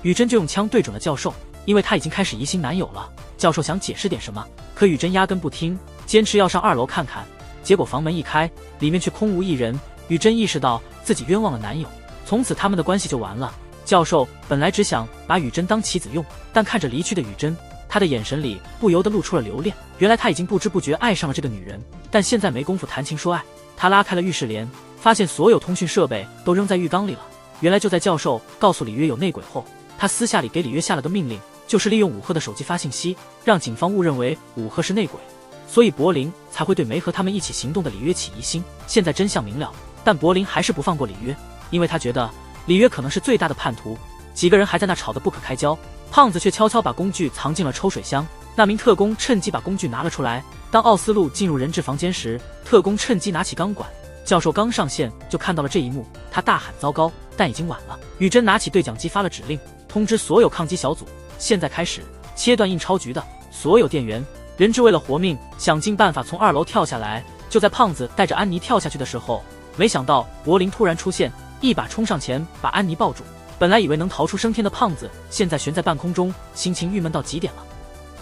雨珍就用枪对准了教授，因为他已经开始疑心男友了。教授想解释点什么，可雨珍压根不听，坚持要上2楼看看。结果房门一开，里面却空无一人。雨珍意识到自己冤枉了男友，从此他们的关系就完了。教授本来只想把雨珍当棋子用，但看着离去的雨珍，他的眼神里不由得露出了留恋。原来他已经不知不觉爱上了这个女人，但现在没工夫谈情说爱。他拉开了浴室帘，发现所有通讯设备都扔在浴缸里了。原来就在教授告诉李约有内鬼后，他私下里给李约下了个命令，就是利用武赫的手机发信息，让警方误认为武赫是内鬼，所以柏林才会对没和他们一起行动的李约起疑心。现在真相明了，但柏林还是不放过李约，因为他觉得李约可能是最大的叛徒。几个人还在那吵得不可开交，胖子却悄悄把工具藏进了抽水箱。那名特工趁机把工具拿了出来。当奥斯陆进入人质房间时，特工趁机拿起钢管。教授刚上线就看到了这一幕，他大喊糟糕，但已经晚了。雨珍拿起对讲机发了指令，通知所有抗击小组，现在开始切断印钞局的所有电源。人质为了活命，想尽办法从2楼跳下来。就在胖子带着安妮跳下去的时候，没想到柏林突然出现，一把冲上前把安妮抱住。本来以为能逃出升天的胖子，现在悬在半空中，心情郁闷到极点了。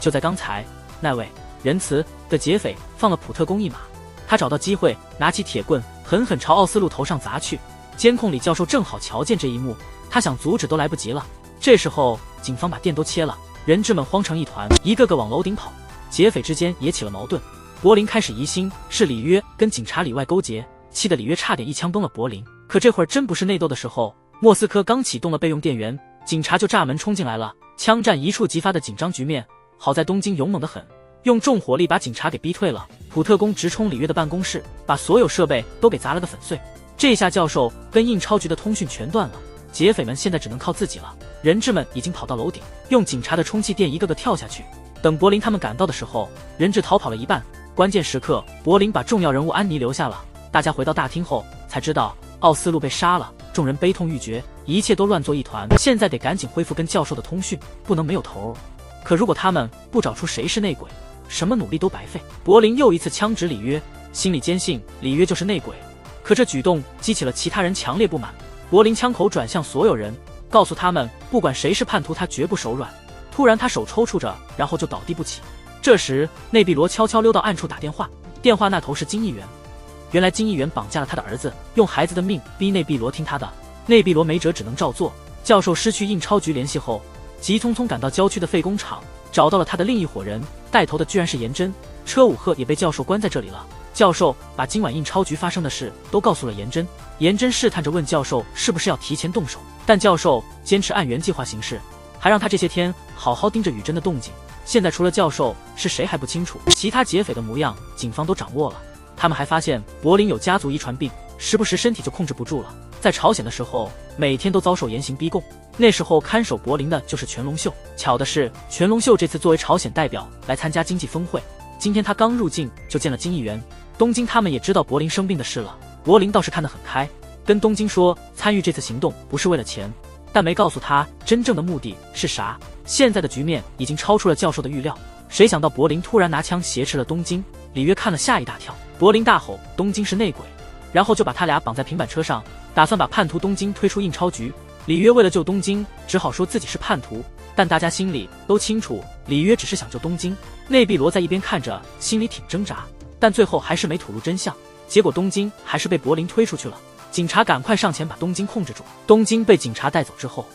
就在刚才，那位仁慈的劫匪放了普特工一马，他找到机会拿起铁棍狠狠朝奥斯陆头上砸去。监控里教授正好瞧见这一幕，他想阻止都来不及了。这时候警方把电都切了，人质们慌成一团，一个个往楼顶跑。劫匪之间也起了矛盾，柏林开始疑心是里约跟警察里外勾结，气得里约差点一枪崩了柏林。可这会儿真不是内斗的时候，莫斯科刚启动了备用电源，警察就炸门冲进来了，枪战一触即发的紧张局面。好在东京勇猛得很，用重火力把警察给逼退了。普特工直冲里约的办公室，把所有设备都给砸了个粉碎。这下教授跟印钞局的通讯全断了，劫匪们现在只能靠自己了。人质们已经跑到楼顶，用警察的充气垫一个个跳下去。等柏林他们赶到的时候，人质逃跑了一半。关键时刻，柏林把重要人物安妮留下了。大家回到大厅后才知道奥斯陆被杀了，众人悲痛欲绝，一切都乱作一团。现在得赶紧恢复跟教授的通讯，不能没有头。可如果他们不找出谁是内鬼，什么努力都白费。柏林又一次枪指里约，心里坚信里约就是内鬼。可这举动激起了其他人强烈不满。柏林枪口转向所有人，告诉他们不管谁是叛徒，他绝不手软。突然他手抽搐着，然后就倒地不起。这时内壁罗悄悄溜到暗处打电话，电话那头是金议员。原来金议员绑架了他的儿子，用孩子的命逼内壁罗听他的。内壁罗没辙，只能照做。教授失去印钞局联系后，急匆匆赶到郊区的废工厂，找到了他的另一伙人，带头的居然是颜真。车武赫也被教授关在这里了。教授把今晚印钞局发生的事都告诉了颜真。颜真试探着问教授是不是要提前动手，但教授坚持按原计划行事，还让他这些天好好盯着雨珍的动静。现在除了教授是谁还不清楚，其他劫匪的模样警方都掌握了。他们还发现柏林有家族遗传病，时不时身体就控制不住了。在朝鲜的时候，每天都遭受严刑逼供。那时候看守柏林的就是全龙秀。巧的是，全龙秀这次作为朝鲜代表来参加经济峰会。今天他刚入境就见了金议员。东京他们也知道柏林生病的事了。柏林倒是看得很开，跟东京说参与这次行动不是为了钱，但没告诉他真正的目的是啥。现在的局面已经超出了教授的预料。谁想到柏林突然拿枪挟持了东京，里约看了吓一大跳。柏林大吼东京是内鬼，然后就把他俩绑在平板车上，打算把叛徒东京推出印钞局。里约为了救东京，只好说自己是叛徒，但大家心里都清楚，里约只是想救东京。内壁罗在一边看着，心里挺挣扎，但最后还是没吐露真相。结果东京还是被柏林推出去了。警察赶快上前把东京控制住。东京被警察带走之后，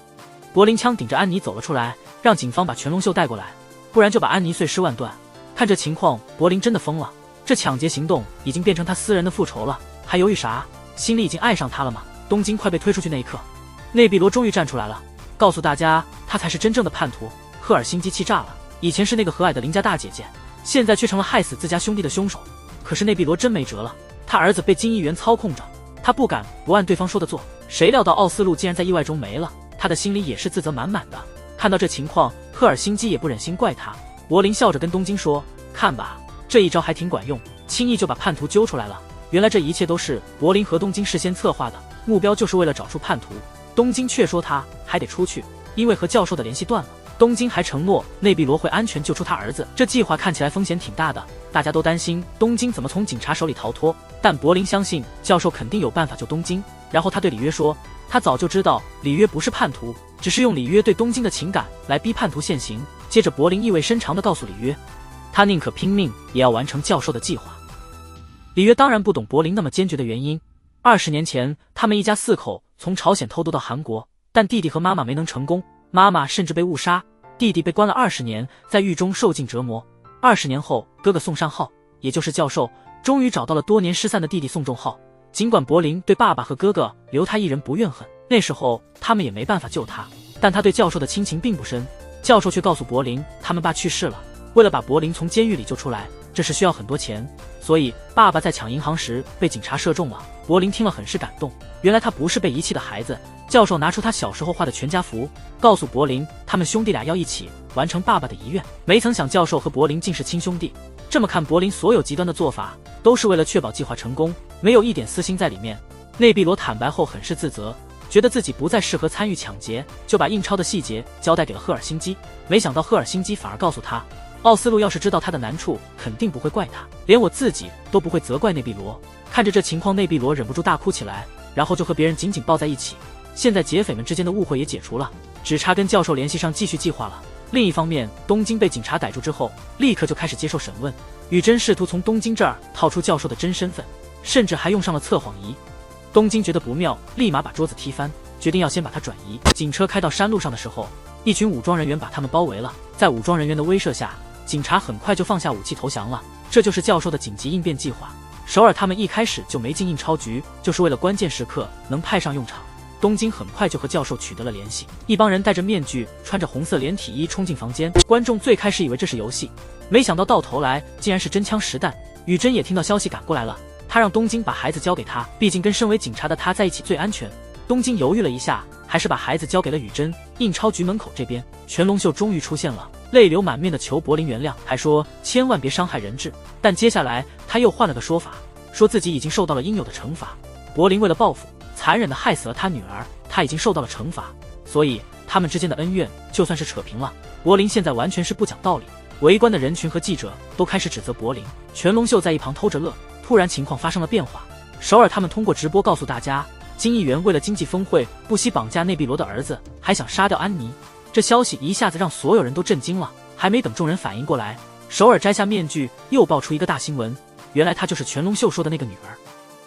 柏林枪顶着安妮走了出来，让警方把全龙秀带过来，不然就把安妮碎尸万段。看这情况，柏林真的疯了。这抢劫行动已经变成他私人的复仇了，还犹豫啥？心里已经爱上他了吗？东京快被推出去那一刻，内壁罗终于站出来了，告诉大家他才是真正的叛徒。赫尔辛基气炸了，以前是那个和蔼的邻家大姐姐，现在却成了害死自家兄弟的凶手。可是内壁罗真没辙了，他儿子被金议员操控着，他不敢不按对方说的做。谁料到奥斯陆竟然在意外中没了，他的心里也是自责满满的。看到这情况，赫尔辛基也不忍心怪他。柏林笑着跟东京说：“看吧，这一招还挺管用，轻易就把叛徒揪出来了。”原来这一切都是柏林和东京事先策划的，目标就是为了找出叛徒。东京却说他还得出去，因为和教授的联系断了。东京还承诺内碧罗会安全救出他儿子，这计划看起来风险挺大的，大家都担心东京怎么从警察手里逃脱。但柏林相信教授肯定有办法救东京。然后他对里约说，他早就知道里约不是叛徒，只是用里约对东京的情感来逼叛徒现行。接着柏林意味深长地告诉里约，他宁可拼命也要完成教授的计划。里约当然不懂柏林那么坚决的原因。20年前，他们一家4口从朝鲜偷渡到韩国，但弟弟和妈妈没能成功，妈妈甚至被误杀，弟弟被关了20年，在狱中受尽折磨。20年后，哥哥宋善浩，也就是教授，终于找到了多年失散的弟弟宋仲浩。尽管柏林对爸爸和哥哥留他一人不怨恨，那时候他们也没办法救他，但他对教授的亲情并不深。教授却告诉柏林，他们爸去世了，为了把柏林从监狱里救出来，这是需要很多钱，所以爸爸在抢银行时被警察射中了。柏林听了很是感动，原来他不是被遗弃的孩子。教授拿出他小时候画的全家福，告诉柏林他们兄弟俩要一起完成爸爸的遗愿。没曾想教授和柏林竟是亲兄弟。这么看，柏林所有极端的做法都是为了确保计划成功，没有一点私心在里面。内碧罗坦白后很是自责，觉得自己不再适合参与抢劫，就把印钞的细节交代给了赫尔辛基。没想到赫尔辛基反而告诉他，奥斯陆要是知道他的难处，肯定不会怪他，连我自己都不会责怪内碧罗。看着这情况，内碧罗忍不住大哭起来，然后就和别人紧紧抱在一起。现在劫匪们之间的误会也解除了，只差跟教授联系上继续计划了。另一方面，东京被警察逮住之后，立刻就开始接受审问。宇珍试图从东京这儿套出教授的真身份，甚至还用上了测谎仪。东京觉得不妙，立马把桌子踢翻，决定要先把他转移。警车开到山路上的时候，一群武装人员把他们包围了。在武装人员的威慑下，警察很快就放下武器投降了。这就是教授的紧急应变计划。首尔他们一开始就没进印钞局，就是为了关键时刻能派上用场。东京很快就和教授取得了联系，一帮人戴着面具，穿着红色连体衣冲进房间。观众最开始以为这是游戏，没想到到头来竟然是真枪实弹。宇珍也听到消息赶过来了，他让东京把孩子交给他，毕竟跟身为警察的他在一起最安全。东京犹豫了一下，还是把孩子交给了宇珍。印钞局门口这边，全龙秀终于出现了，泪流满面的求柏林原谅，还说千万别伤害人质。但接下来他又换了个说法，说自己已经受到了应有的惩罚。柏林为了报复，残忍地害死了他女儿，他已经受到了惩罚，所以他们之间的恩怨就算是扯平了。柏林现在完全是不讲道理，围观的人群和记者都开始指责柏林。全龙秀在一旁偷着乐，突然情况发生了变化。首尔他们通过直播告诉大家，金议员为了经济峰会不惜绑架内碧罗的儿子，还想杀掉安妮。这消息一下子让所有人都震惊了，还没等众人反应过来，首尔摘下面具又爆出一个大新闻，原来她就是全龙秀说的那个女儿。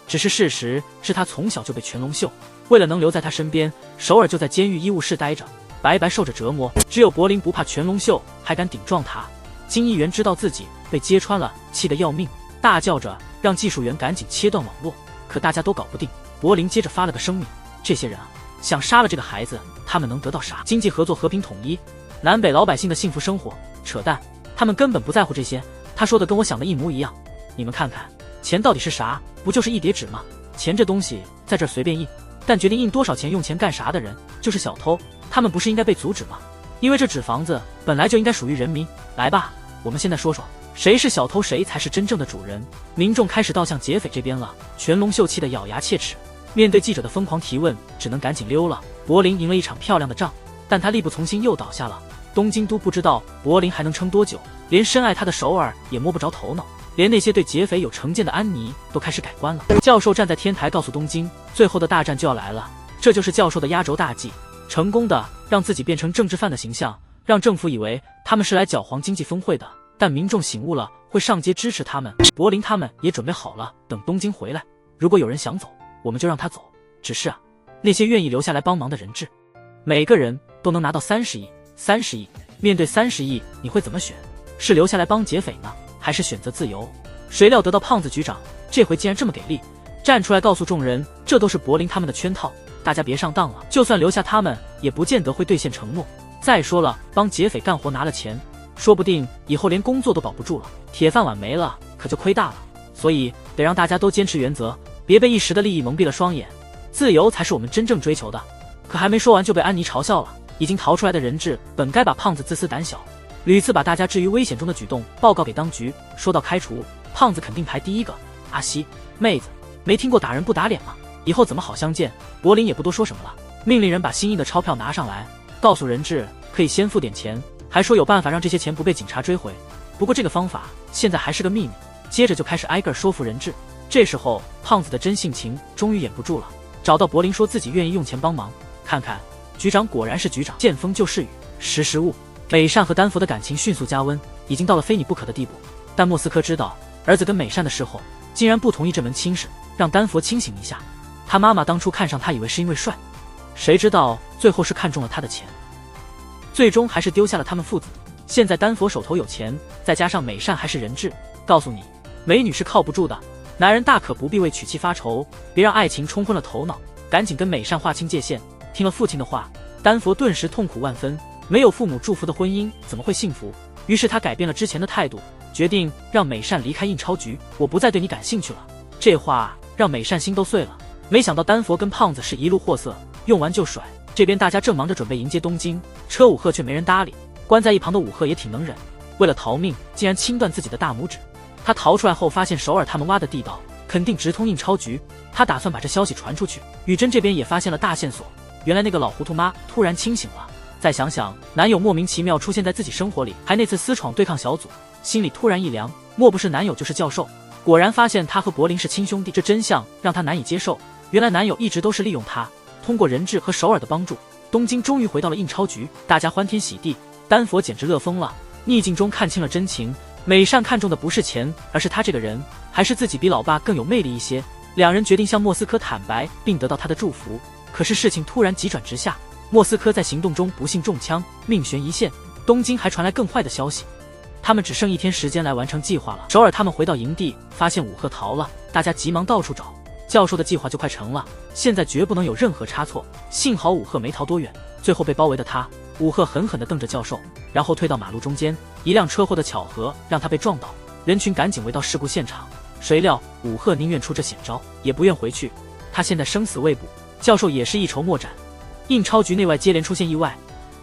只是事实是他从小就被全龙秀，为了能留在他身边，首尔就在监狱医务室待着，白白受着折磨。只有柏林不怕全龙秀，还敢顶撞他。金议员知道自己被揭穿了，气得要命，大叫着让技术员赶紧切断网络，可大家都搞不定。柏林接着发了个声明，这些人啊，想杀了这个孩子，他们能得到啥？经济合作、和平统一，南北老百姓的幸福生活？扯淡，他们根本不在乎这些。他说的跟我想的一模一样。你们看看，钱到底是啥？不就是一叠纸吗？钱这东西在这儿随便印，但决定印多少钱、用钱干啥的人就是小偷，他们不是应该被阻止吗？因为这纸房子本来就应该属于人民。来吧，我们现在说说谁是小偷，谁才是真正的主人。民众开始倒向劫匪这边了，全龙秀气得咬牙切齿，面对记者的疯狂提问，只能赶紧溜了。柏林赢了一场漂亮的仗，但他力不从心又倒下了。东京都不知道柏林还能撑多久，连深爱他的首尔也摸不着头脑。连那些对劫匪有成见的安妮都开始改观了。教授站在天台告诉东京，最后的大战就要来了。这就是教授的压轴大计，成功的让自己变成政治犯的形象，让政府以为他们是来搅黄经济峰会的，但民众醒悟了，会上街支持他们。柏林他们也准备好了，等东京回来，如果有人想走，我们就让他走。只是啊，那些愿意留下来帮忙的人质，每个人都能拿到30亿。30亿，面对30亿，你会怎么选？是留下来帮劫匪呢，还是选择自由？谁料得到胖子局长这回竟然这么给力，站出来告诉众人，这都是柏林他们的圈套，大家别上当了。就算留下他们，也不见得会兑现承诺。再说了，帮劫匪干活拿了钱，说不定以后连工作都保不住了，铁饭碗没了，可就亏大了。所以得让大家都坚持原则，别被一时的利益蒙蔽了双眼。自由才是我们真正追求的。可还没说完就被安妮嘲笑了。已经逃出来的人质本该把胖子自私胆小，屡次把大家置于危险中的举动报告给当局。说到开除，胖子肯定排第一个。阿西，妹子，没听过打人不打脸吗？以后怎么好相见？柏林也不多说什么了，命令人把新印的钞票拿上来，告诉人质可以先付点钱，还说有办法让这些钱不被警察追回。不过这个方法现在还是个秘密。接着就开始挨个说服人质。这时候胖子的真性情终于掩不住了，找到柏林说自己愿意用钱帮忙。看看局长果然是局长，见风就是雨，识时务。美善和丹佛的感情迅速加温，已经到了非你不可的地步。但莫斯科知道儿子跟美善的时候，竟然不同意这门亲事，让丹佛清醒一下。他妈妈当初看上他以为是因为帅，谁知道最后是看中了他的钱，最终还是丢下了他们父子。现在丹佛手头有钱，再加上美善还是人质，告诉你，美女是靠不住的，男人大可不必为娶妻发愁，别让爱情冲昏了头脑，赶紧跟美善划清界限。听了父亲的话，丹佛顿时痛苦万分，没有父母祝福的婚姻怎么会幸福？于是他改变了之前的态度，决定让美善离开印钞局，我不再对你感兴趣了。这话让美善心都碎了，没想到丹佛跟胖子是一路货色，用完就甩。这边大家正忙着准备迎接东京，车武赫却没人搭理，关在一旁的武赫也挺能忍，为了逃命竟然轻断自己的大拇指。他逃出来后发现首尔他们挖的地道肯定直通印钞局，他打算把这消息传出去。雨珍这边也发现了大线索，原来那个老糊涂妈突然清醒了，再想想男友莫名其妙出现在自己生活里，还那次私闯对抗小组，心里突然一凉，莫不是男友就是教授。果然发现他和柏林是亲兄弟，这真相让他难以接受。原来男友一直都是利用他，通过人质和首尔的帮助，东京终于回到了印钞局，大家欢天喜地，丹佛简直乐疯了。逆境中看清了真情，美善看中的不是钱，而是他这个人，还是自己比老爸更有魅力一些。两人决定向莫斯科坦白，并得到他的祝福。可是事情突然急转直下，莫斯科在行动中不幸中枪，命悬一线。东京还传来更坏的消息，他们只剩1天时间来完成计划了。首尔他们回到营地，发现武赫逃了，大家急忙到处找，教授的计划就快成了，现在绝不能有任何差错。幸好武赫没逃多远，最后被包围的他，武赫狠狠地瞪着教授，然后推到马路中间。一辆车祸的巧合让他被撞倒，人群赶紧围到事故现场。谁料武赫宁愿出这险招，也不愿回去，他现在生死未卜。教授也是一筹莫展，印钞局内外接连出现意外，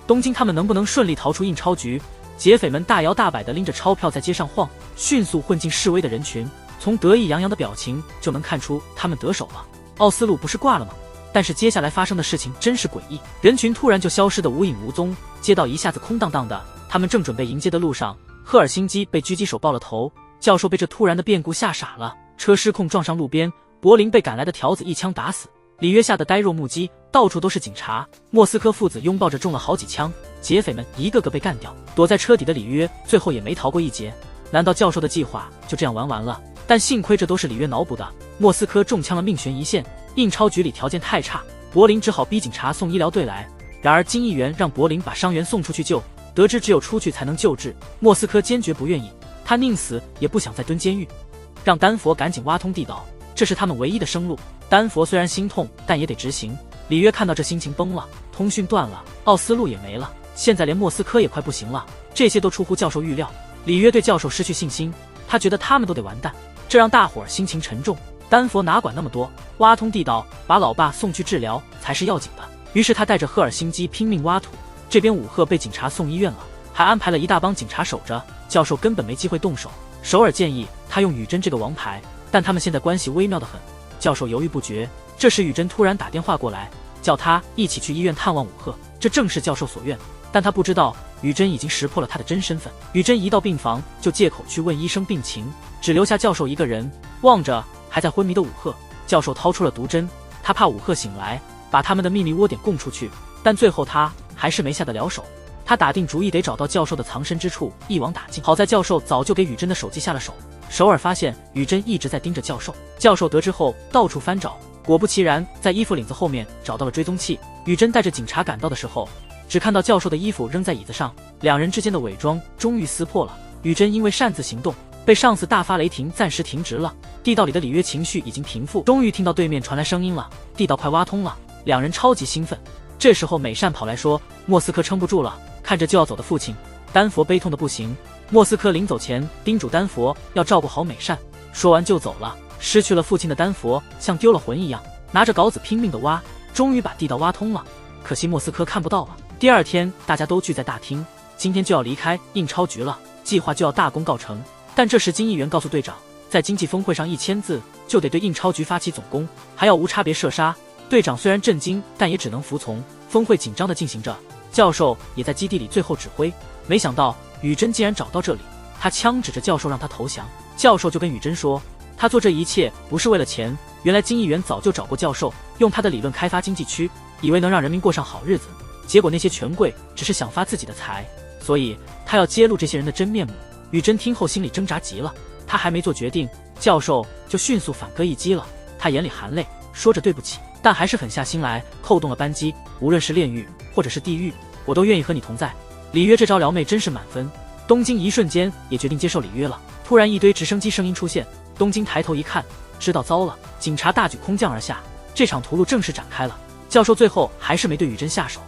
东京他们能不能顺利逃出印钞局？劫匪们大摇大摆地拎着钞票在街上晃，迅速混进示威的人群，从得意洋洋的表情就能看出他们得手了。奥斯陆不是挂了吗？但是接下来发生的事情真是诡异，人群突然就消失得无影无踪，街道一下子空荡荡的。他们正准备迎接的路上，赫尔辛基被狙击手爆了头，教授被这突然的变故吓傻了，车失控撞上路边，柏林被赶来的条子一枪打死，里约吓得呆若木鸡，到处都是警察。莫斯科父子拥抱着中了好几枪，劫匪们一个个被干掉，躲在车底的里约最后也没逃过一劫。难道教授的计划就这样玩完了？但幸亏这都是里约脑补的，莫斯科中枪了，命悬一线。印钞局里条件太差，柏林只好逼警察送医疗队来。然而金议员让柏林把伤员送出去救，得知只有出去才能救治，莫斯科坚决不愿意，他宁死也不想再蹲监狱。让丹佛赶紧挖通地道，这是他们唯一的生路。丹佛虽然心痛，但也得执行。里约看到这心情崩了，通讯断了，奥斯陆也没了，现在连莫斯科也快不行了。这些都出乎教授预料，里约对教授失去信心，他觉得他们都得完蛋，这让大伙儿心情沉重。丹佛哪管那么多，挖通地道，把老爸送去治疗才是要紧的。于是他带着赫尔辛基拼命挖土，这边武赫被警察送医院了，还安排了一大帮警察守着，教授根本没机会动手。首尔建议他用宇珍这个王牌，但他们现在关系微妙得很，教授犹豫不决。这时宇珍突然打电话过来，叫他一起去医院探望武赫，这正是教授所愿。但他不知道宇珍已经识破了他的真身份。宇珍一到病房就借口去问医生病情，只留下教授一个人，望着还在昏迷的武赫。教授掏出了毒针，他怕武赫醒来把他们的秘密窝点供出去，但最后他还是没下得了手。他打定主意得找到教授的藏身之处，一网打尽。好在教授早就给宇珍的手机下了手。首尔发现宇珍一直在盯着教授，教授得知后到处翻找，果不其然在衣服领子后面找到了追踪器。宇珍带着警察赶到的时候，只看到教授的衣服扔在椅子上，两人之间的伪装终于撕破了。宇珍因为擅自行动被上司大发雷霆，暂时停职了。地道里的里约情绪已经平复，终于听到对面传来声音了，地道快挖通了，两人超级兴奋。这时候美善跑来说莫斯科撑不住了，看着就要走的父亲，丹佛悲痛的不行。莫斯科临走前叮嘱丹佛要照顾好美善，说完就走了。失去了父亲的丹佛像丢了魂一样，拿着镐子拼命地挖，终于把地道挖通了。可惜莫斯科看不到了。第二天，大家都聚在大厅，今天就要离开印钞局了，计划就要大功告成。但这时金议员告诉队长，在经济峰会上1000字就得对印钞局发起总攻，还要无差别射杀。队长虽然震惊，但也只能服从。峰会紧张地进行着，教授也在基地里最后指挥。没想到宇珍竟然找到这里，他枪指着教授让他投降。教授就跟宇珍说，他做这一切不是为了钱。原来金议员早就找过教授，用他的理论开发经济区，以为能让人民过上好日子，结果那些权贵只是想发自己的财，所以他要揭露这些人的真面目。宇珍听后心里挣扎极了，他还没做决定，教授就迅速反戈一击了。他眼里含泪，说着对不起，但还是狠下心来，扣动了扳机。无论是炼狱或者是地狱，我都愿意和你同在。里约这招撩妹真是满分。东京一瞬间也决定接受里约了。突然一堆直升机声音出现，东京抬头一看，知道糟了，警察大举空降而下，这场屠戮正式展开了。教授最后还是没对宇珍下手，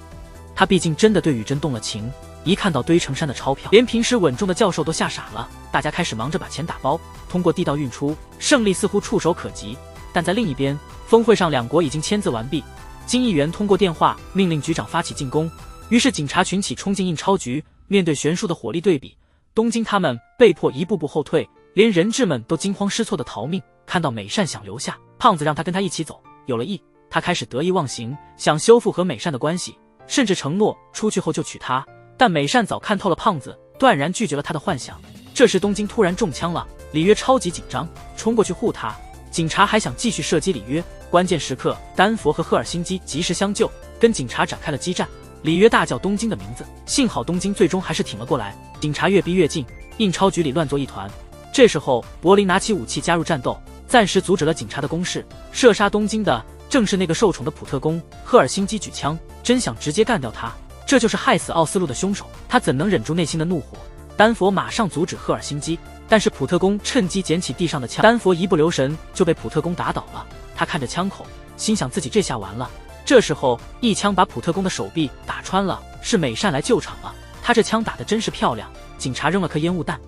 他毕竟真的对宇珍动了情。一看到堆成山的钞票，连平时稳重的教授都吓傻了。大家开始忙着把钱打包，通过地道运出，胜利似乎触手可及。但在另一边，峰会上两国已经签字完毕，金议员通过电话命令局长发起进攻。于是警察群起冲进印钞局，面对悬殊的火力对比，东京他们被迫一步步后退，连人质们都惊慌失措的逃命。看到美善想留下，胖子让他跟他一起走，有了意，他开始得意忘形，想修复和美善的关系，甚至承诺出去后就娶她。但美善早看透了胖子，断然拒绝了他的幻想。这时东京突然中枪了，里约超级紧张，冲过去护他。警察还想继续射击里约，关键时刻丹佛和赫尔辛基及时相救，跟警察展开了激战。里约大叫东京的名字，幸好东京最终还是挺了过来。警察越逼越近，印钞局里乱作一团。这时候柏林拿起武器加入战斗，暂时阻止了警察的攻势。射杀东京的正是那个受宠的普特宫。赫尔辛基举枪，真想直接干掉他，这就是害死奥斯陆的凶手，他怎能忍住内心的怒火？丹佛马上阻止赫尔辛基，但是普特宫趁机捡起地上的枪，丹佛一不留神就被普特宫打倒了。他看着枪口，心想自己这下完了。这时候一枪把普特宫的手臂打穿了，是美善来救场了。他这枪打得真是漂亮。警察扔了颗烟雾弹，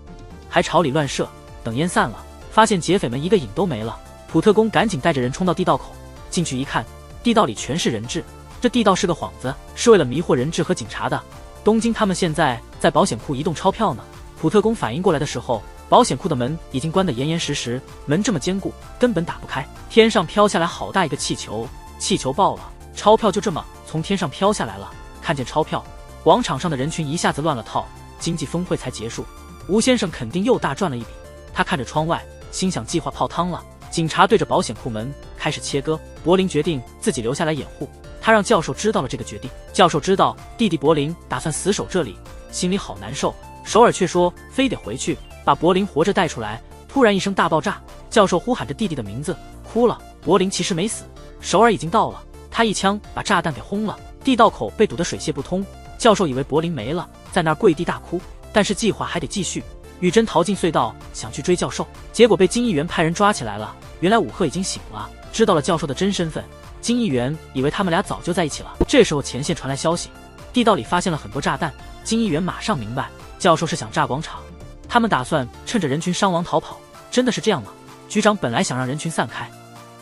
还朝里乱射。等烟散了，发现劫匪们一个影都没了。普特宫赶紧带着人冲到地道口，进去一看，地道里全是人质。这地道是个幌子，是为了迷惑人质和警察的。东京他们现在在保险库移动钞票呢。普特宫反应过来的时候，保险库的门已经关得严严实实，门这么坚固，根本打不开。天上飘下来好大一个气球，气球爆了，钞票就这么从天上飘下来了。看见钞票，广场上的人群一下子乱了套。经济峰会才结束，吴先生肯定又大赚了一笔。他看着窗外，心想计划泡汤了。警察对着保险库门开始切割。柏林决定自己留下来掩护，他让教授知道了这个决定。教授知道弟弟柏林打算死守这里，心里好难受。首尔却说非得回去把柏林活着带出来。突然一声大爆炸，教授呼喊着弟弟的名字，哭了。柏林其实没死，首尔已经到了，他一枪把炸弹给轰了，地道口被堵得水泄不通。教授以为柏林没了，在那儿跪地大哭。但是计划还得继续。宇珍逃进隧道想去追教授，结果被金议员派人抓起来了。原来武赫已经醒了，知道了教授的真身份。金议员以为他们俩早就在一起了。这时候前线传来消息，地道里发现了很多炸弹。金议员马上明白，教授是想炸广场，他们打算趁着人群伤亡逃跑。真的是这样吗？局长本来想让人群散开，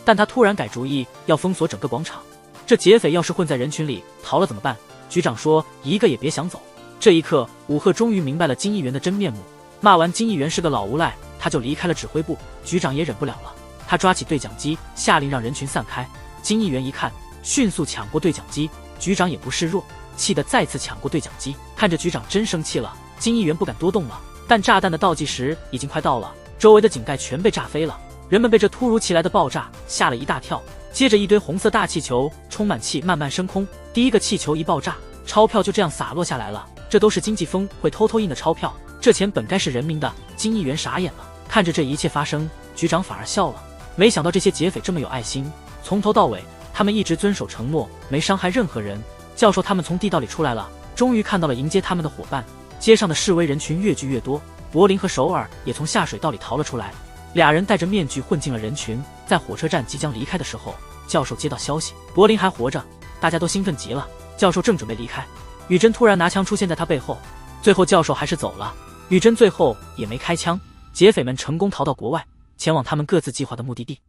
但他突然改主意，要封锁整个广场。这劫匪要是混在人群里逃了怎么办？局长说一个也别想走。这一刻，武赫终于明白了金议员的真面目。骂完金议员是个老无赖，他就离开了指挥部。局长也忍不了了，他抓起对讲机，下令让人群散开。金议员一看，迅速抢过对讲机。局长也不示弱，气得再次抢过对讲机。看着局长真生气了，金议员不敢多动了。但炸弹的倒计时已经快到了，周围的井盖全被炸飞了。人们被这突如其来的爆炸吓了一大跳。接着一堆红色大气球充满气慢慢升空，第一个气球一爆炸，钞票就这样洒落下来了。这都是经济峰会偷偷印的钞票，这钱本该是人民的。金议员傻眼了，看着这一切发生，局长反而笑了。没想到这些劫匪这么有爱心，从头到尾他们一直遵守承诺，没伤害任何人。教授他们从地道里出来了，终于看到了迎接他们的伙伴。街上的示威人群越聚越多，柏林和首尔也从下水道里逃了出来。俩人戴着面具混进了人群。在火车站即将离开的时候，教授接到消息，柏林还活着，大家都兴奋极了。教授正准备离开，宇珍突然拿枪出现在他背后。最后教授还是走了，宇珍最后也没开枪。劫匪们成功逃到国外，前往他们各自计划的目的地。